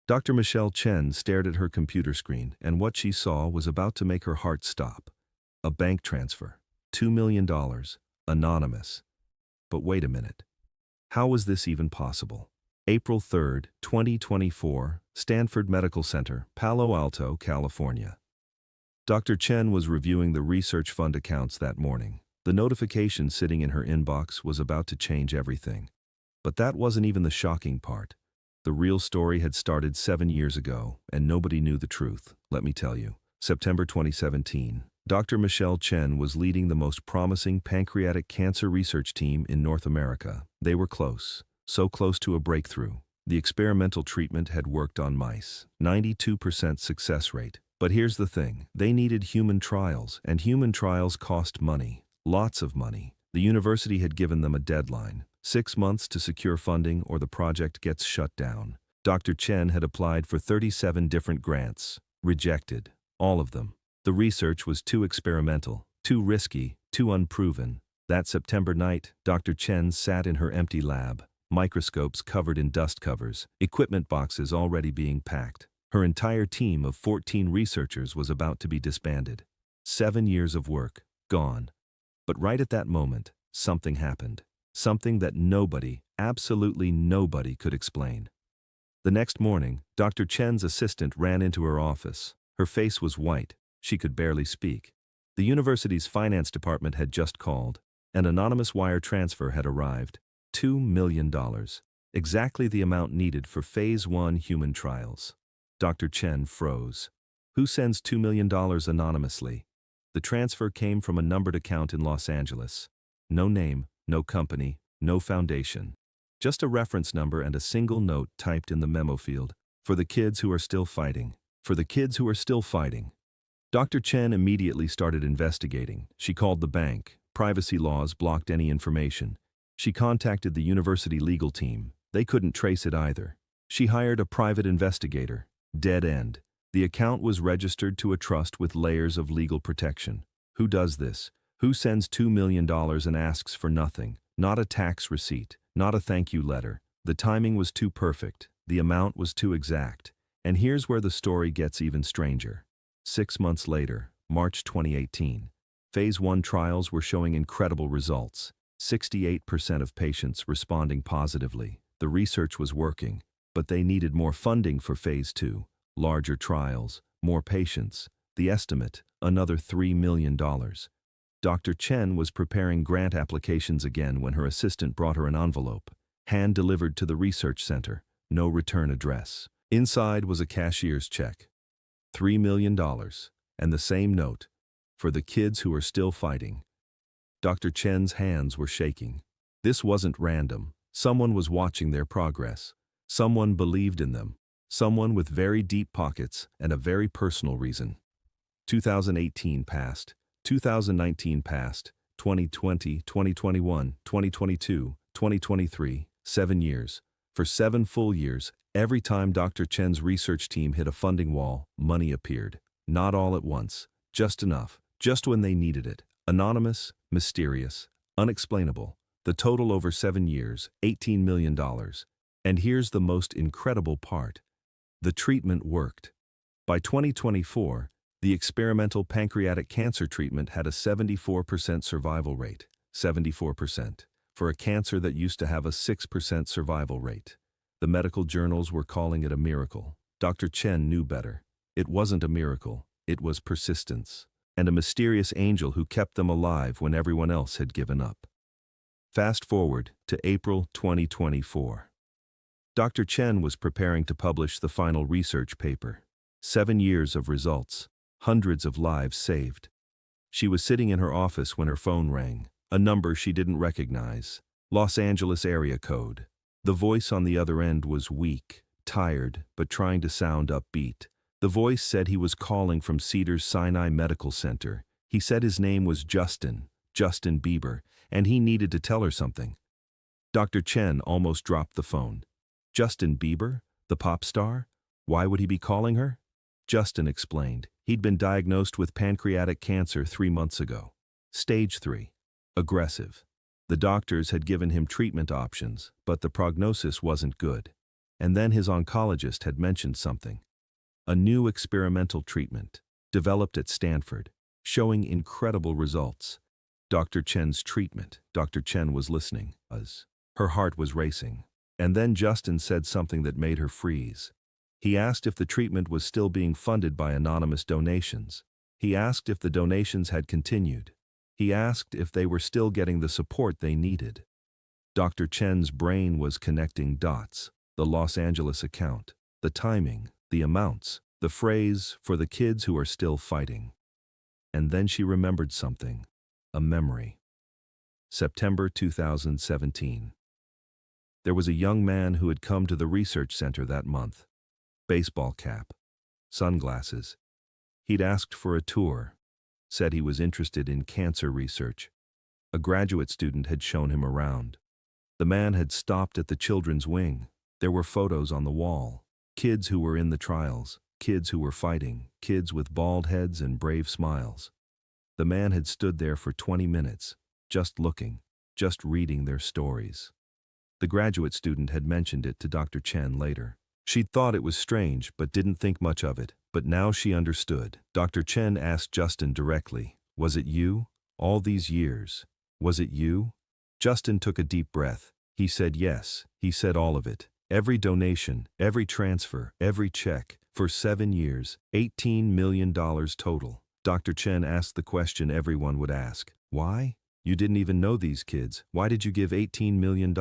Dr. Michelle Chen stared at her computer screen, and what she saw was about to make her heart stop. A bank transfer. $2 million. Anonymous. But wait a minute. How was this even possible? April 3rd, 2024, Stanford Medical Center, Palo Alto, California. Dr. Chen was reviewing the research fund accounts that morning. The notification sitting in her inbox was about to change everything. But that wasn't even the shocking part. The real story had started 7 years ago, and nobody knew the truth, let me tell you. September 2017, Dr. Michelle Chen was leading the most promising pancreatic cancer research team in North America. They were close, so close to a breakthrough. The experimental treatment had worked on mice, 92% success rate. But here's the thing, they needed human trials, and human trials cost money, lots of money. The university had given them a deadline, 6 months to secure funding or the project gets shut down. Dr. Chen had applied for 37 different grants, rejected, all of them. The research was too experimental, too risky, too unproven. That September night, Dr. Chen sat in her empty lab, microscopes covered in dust covers, equipment boxes already being packed. Her entire team of 14 researchers was about to be disbanded. 7 years of work, gone. But right at that moment, something happened. Something that nobody, absolutely nobody could explain. The next morning, Dr. Chen's assistant ran into her office. Her face was white. She could barely speak. The university's finance department had just called. An anonymous wire transfer had arrived. $2 million. Exactly the amount needed for Phase 1 human trials. Dr. Chen froze. Who sends $2 million anonymously? The transfer came from a numbered account in Los Angeles. No name, no company, no foundation. Just a reference number and a single note typed in the memo field. For the kids who are still fighting. For the kids who are still fighting. Dr. Chen immediately started investigating. She called the bank. Privacy laws blocked any information. She contacted the university legal team. They couldn't trace it either. She hired a private investigator. Dead end. The account was registered to a trust with layers of legal protection. Who does this? Who sends $2 million and asks for nothing? Not a tax receipt, not a thank you letter. The timing was too perfect. The amount was too exact. And here's where the story gets even stranger. 6 months later, March 2018, Phase 1 trials were showing incredible results. 68% of patients responding positively. The research was working, but they needed more funding for Phase 2. Larger trials, more patients. The estimate, another $3 million. Dr. Chen was preparing grant applications again when her assistant brought her an envelope, hand-delivered to the research center, no return address. Inside was a cashier's check. $3 million, and the same note, for the kids who are still fighting. Dr. Chen's hands were shaking. This wasn't random. Someone was watching their progress. Someone believed in them. Someone with very deep pockets and a very personal reason. 2018 passed. 2019 passed. 2020, 2021, 2022, 2023, 7 years. For 7 full years, every time Dr. Chen's research team hit a funding wall, money appeared. Not all at once, just enough, just when they needed it. Anonymous, mysterious, unexplainable. The total over 7 years, $18 million. And here's the most incredible part. The treatment worked. By 2024, the experimental pancreatic cancer treatment had a 74% survival rate. 74%. For a cancer that used to have a 6% survival rate. The medical journals were calling it a miracle. Dr. Chen knew better. It wasn't a miracle, it was persistence. And a mysterious angel who kept them alive when everyone else had given up. Fast forward to April 2024. Dr. Chen was preparing to publish the final research paper. 7 years of results, hundreds of lives saved. She was sitting in her office when her phone rang, a number she didn't recognize. Los Angeles area code. The voice on the other end was weak, tired, but trying to sound upbeat. The voice said he was calling from Cedars-Sinai Medical Center. He said his name was Justin Bieber, and he needed to tell her something. Dr. Chen almost dropped the phone. Justin Bieber? The pop star? Why would he be calling her? Justin explained. He'd been diagnosed with pancreatic cancer 3 months ago. Stage 3. Aggressive. The doctors had given him treatment options, but the prognosis wasn't good. And then his oncologist had mentioned something. A new experimental treatment, developed at Stanford, showing incredible results. Dr. Chen's treatment. Dr. Chen was listening. Her heart was racing. And then Justin said something that made her freeze. He asked if the treatment was still being funded by anonymous donations. He asked if the donations had continued. He asked if they were still getting the support they needed. Dr. Chen's brain was connecting dots. The Los Angeles account, the timing, the amounts, the phrase, "for the kids who are still fighting." And then she remembered something. A memory. September 2017. There was a young man who had come to the research center that month. Baseball cap. Sunglasses. He'd asked for a tour. Said he was interested in cancer research. A graduate student had shown him around. The man had stopped at the children's wing. There were photos on the wall. Kids who were in the trials. Kids who were fighting. Kids with bald heads and brave smiles. The man had stood there for 20 minutes, just looking, just reading their stories. The graduate student had mentioned it to Dr. Chen later. She'd thought it was strange, but didn't think much of it. But now she understood. Dr. Chen asked Justin directly, "Was it you? All these years? Was it you?" Justin took a deep breath. He said yes. He said all of it. Every donation, every transfer, every check. For 7 years, $18 million total. Dr. Chen asked the question everyone would ask. Why? You didn't even know these kids. Why did you give $18 million?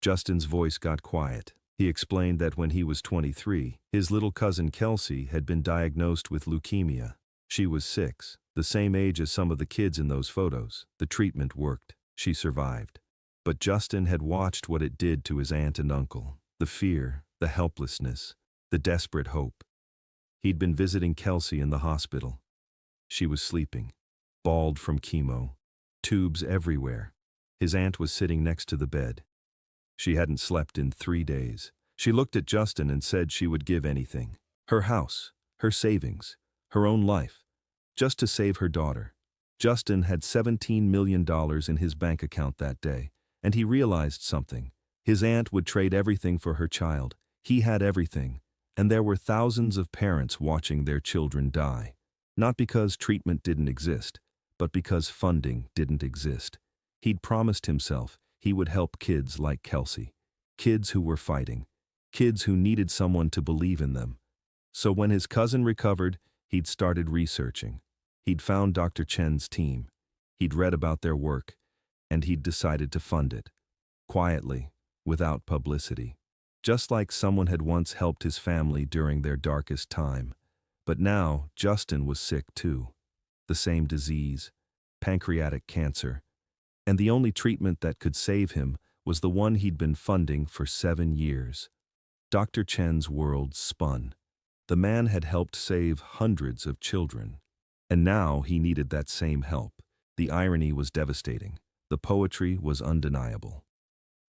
Justin's voice got quiet. He explained that when he was 23, his little cousin Kelsey had been diagnosed with leukemia. She was 6, the same age as some of the kids in those photos. The treatment worked. She survived. But Justin had watched what it did to his aunt and uncle. The fear, the helplessness, the desperate hope. He'd been visiting Kelsey in the hospital. She was sleeping, bald from chemo, tubes everywhere. His aunt was sitting next to the bed. She hadn't slept in 3 days. She looked at Justin and said she would give anything. Her house, her savings, her own life, just to save her daughter. Justin had $17 million in his bank account that day, and he realized something. His aunt would trade everything for her child. He had everything, and there were thousands of parents watching their children die. Not because treatment didn't exist, but because funding didn't exist. He'd promised himself he would help kids like Kelsey, kids who were fighting, kids who needed someone to believe in them. So when his cousin recovered, he'd started researching. He'd found Dr. Chen's team. He'd read about their work, and he'd decided to fund it. Quietly, without publicity. Just like someone had once helped his family during their darkest time. But now, Justin was sick too. The same disease, pancreatic cancer. And the only treatment that could save him was the one he'd been funding for 7 years. Dr. Chen's world spun. The man had helped save hundreds of children. And now he needed that same help. The irony was devastating. The poetry was undeniable.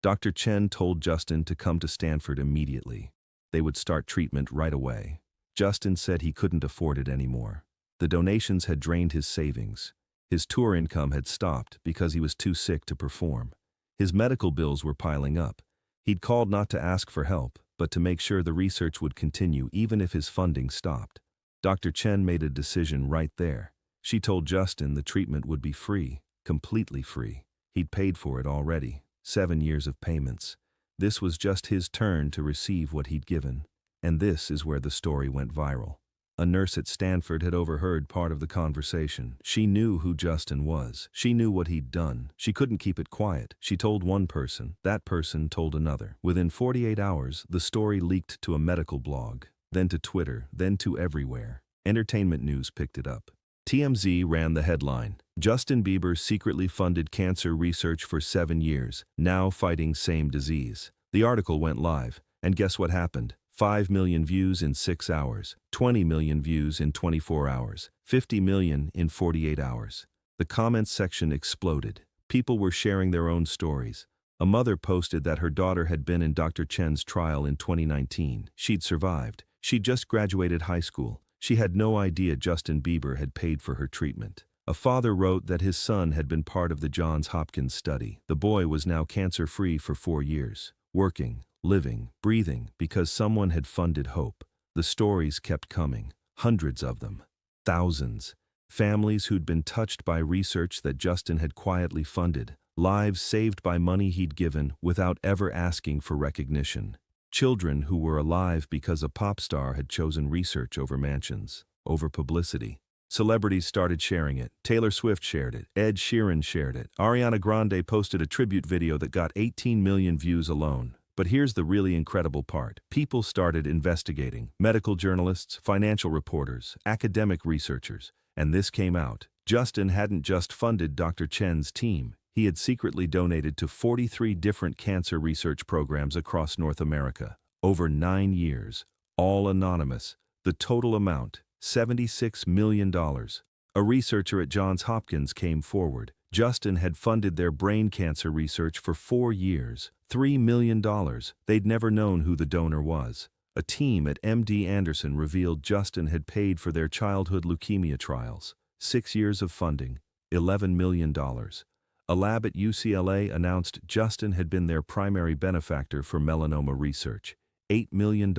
Dr. Chen told Justin to come to Stanford immediately. They would start treatment right away. Justin said he couldn't afford it anymore. The donations had drained his savings. His tour income had stopped because he was too sick to perform. His medical bills were piling up. He'd called not to ask for help, but to make sure the research would continue even if his funding stopped. Dr. Chen made a decision right there. She told Justin the treatment would be free, completely free. He'd paid for it already, 7 years of payments. This was just his turn to receive what he'd given. And this is where the story went viral. A nurse at Stanford had overheard part of the conversation. She knew who Justin was. She knew what he'd done. She couldn't keep it quiet. She told one person. That person told another. Within 48 hours, the story leaked to a medical blog, then to Twitter, then to everywhere. Entertainment news picked it up. TMZ ran the headline. Justin Bieber secretly funded cancer research for 7 years, now fighting same disease. The article went live, and guess what happened? 5 million views in 6 hours, 20 million views in 24 hours, 50 million in 48 hours. The comments section exploded. People were sharing their own stories. A mother posted that her daughter had been in Dr. Chen's trial in 2019. She'd survived. She'd just graduated high school. She had no idea Justin Bieber had paid for her treatment. A father wrote that his son had been part of the Johns Hopkins study. The boy was now cancer-free for 4 years, working, living, breathing, because someone had funded hope. The stories kept coming, hundreds of them, thousands. Families who'd been touched by research that Justin had quietly funded, lives saved by money he'd given without ever asking for recognition. Children who were alive because a pop star had chosen research over mansions, over publicity. Celebrities started sharing it. Taylor Swift shared it. Ed Sheeran shared it. Ariana Grande posted a tribute video that got 18 million views alone. But here's the really incredible part. People started investigating. Medical journalists, financial reporters, academic researchers. And this came out. Justin hadn't just funded Dr. Chen's team. He had secretly donated to 43 different cancer research programs across North America. Over 9 years. All anonymous. The total amount, $76 million. A researcher at Johns Hopkins came forward. Justin had funded their brain cancer research for 4 years. $3 million. They'd never known who the donor was. A team at MD Anderson revealed Justin had paid for their childhood leukemia trials. 6 years of funding, $11 million. A lab at UCLA announced Justin had been their primary benefactor for melanoma research. $8 million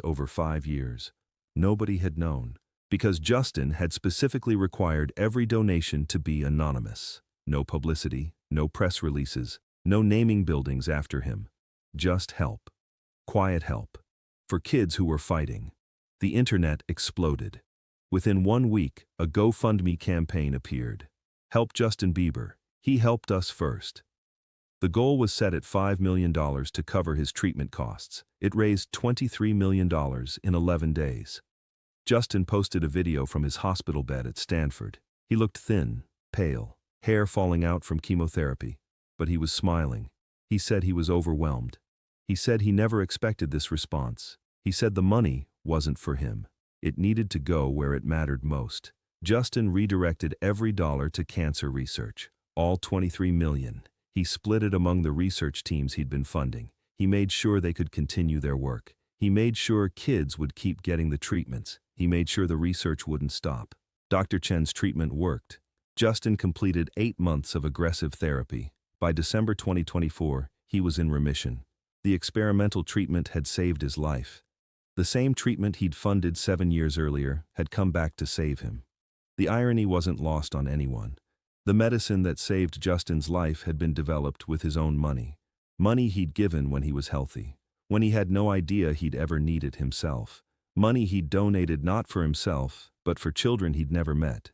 over 5 years. Nobody had known, because Justin had specifically required every donation to be anonymous. No publicity, no press releases, no naming buildings after him. Just help. Quiet help. For kids who were fighting. The internet exploded. Within 1 week, a GoFundMe campaign appeared. Help Justin Bieber. He helped us first. The goal was set at $5 million to cover his treatment costs. It raised $23 million in 11 days. Justin posted a video from his hospital bed at Stanford. He looked thin, pale, hair falling out from chemotherapy, but he was smiling. He said he was overwhelmed. He said he never expected this response. He said the money wasn't for him. It needed to go where it mattered most. Justin redirected every dollar to cancer research, all $23 million. He split it among the research teams he'd been funding. He made sure they could continue their work. He made sure kids would keep getting the treatments. He made sure the research wouldn't stop. Dr. Chen's treatment worked. Justin completed 8 months of aggressive therapy. By December 2024, he was in remission. The experimental treatment had saved his life. The same treatment he'd funded 7 years earlier had come back to save him. The irony wasn't lost on anyone. The medicine that saved Justin's life had been developed with his own money. Money he'd given when he was healthy, when he had no idea he'd ever need it himself. Money he'd donated not for himself, but for children he'd never met.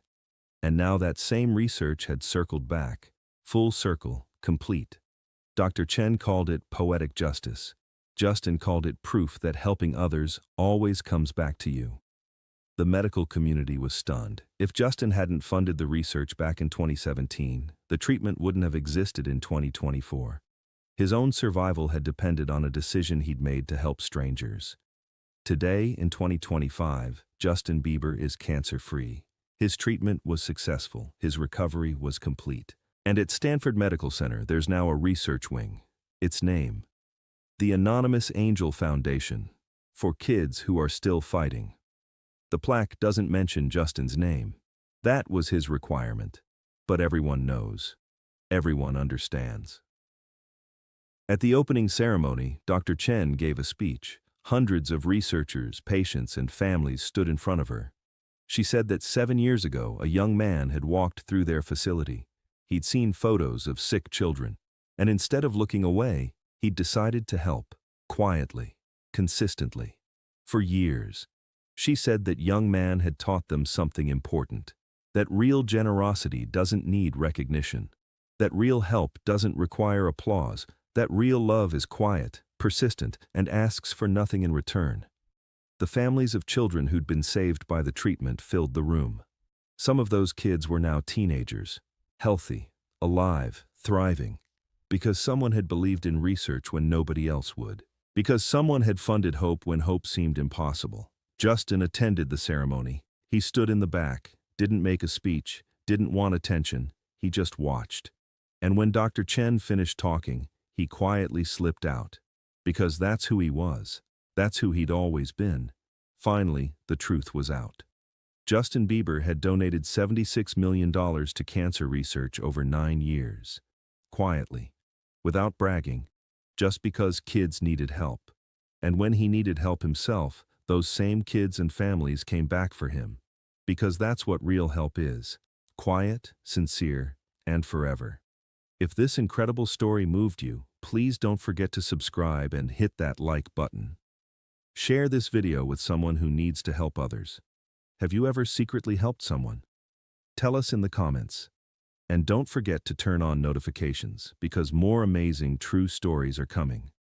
And now that same research had circled back. Full circle, complete. Dr. Chen called it poetic justice. Justin called it proof that helping others always comes back to you. The medical community was stunned. If Justin hadn't funded the research back in 2017, the treatment wouldn't have existed in 2024. His own survival had depended on a decision he'd made to help strangers. Today, in 2025, Justin Bieber is cancer-free. His treatment was successful. His recovery was complete. And at Stanford Medical Center, there's now a research wing. Its name, the Anonymous Angel Foundation, for kids who are still fighting. The plaque doesn't mention Justin's name. That was his requirement. But everyone knows. Everyone understands. At the opening ceremony, Dr. Chen gave a speech. Hundreds of researchers, patients, and families stood in front of her. She said that 7 years ago, a young man had walked through their facility. He'd seen photos of sick children, and instead of looking away, he'd decided to help, quietly, consistently, for years. She said that young man had taught them something important, that real generosity doesn't need recognition, that real help doesn't require applause, that real love is quiet, persistent, and asks for nothing in return. The families of children who'd been saved by the treatment filled the room. Some of those kids were now teenagers, healthy, alive, thriving, because someone had believed in research when nobody else would, because someone had funded hope when hope seemed impossible. Justin attended the ceremony. He stood in the back, didn't make a speech, didn't want attention, he just watched. And when Dr. Chen finished talking, he quietly slipped out. Because that's who he was. That's who he'd always been. Finally, the truth was out. Justin Bieber had donated $76 million to cancer research over 9 years. Quietly. Without bragging. just because kids needed help. And when he needed help himself, those same kids and families came back for him. Because that's what real help is. Quiet, sincere, and forever. If this incredible story moved you, please don't forget to subscribe and hit that like button. Share this video with someone who needs to help others. Have you ever secretly helped someone? Tell us in the comments. And don't forget to turn on notifications because more amazing true stories are coming.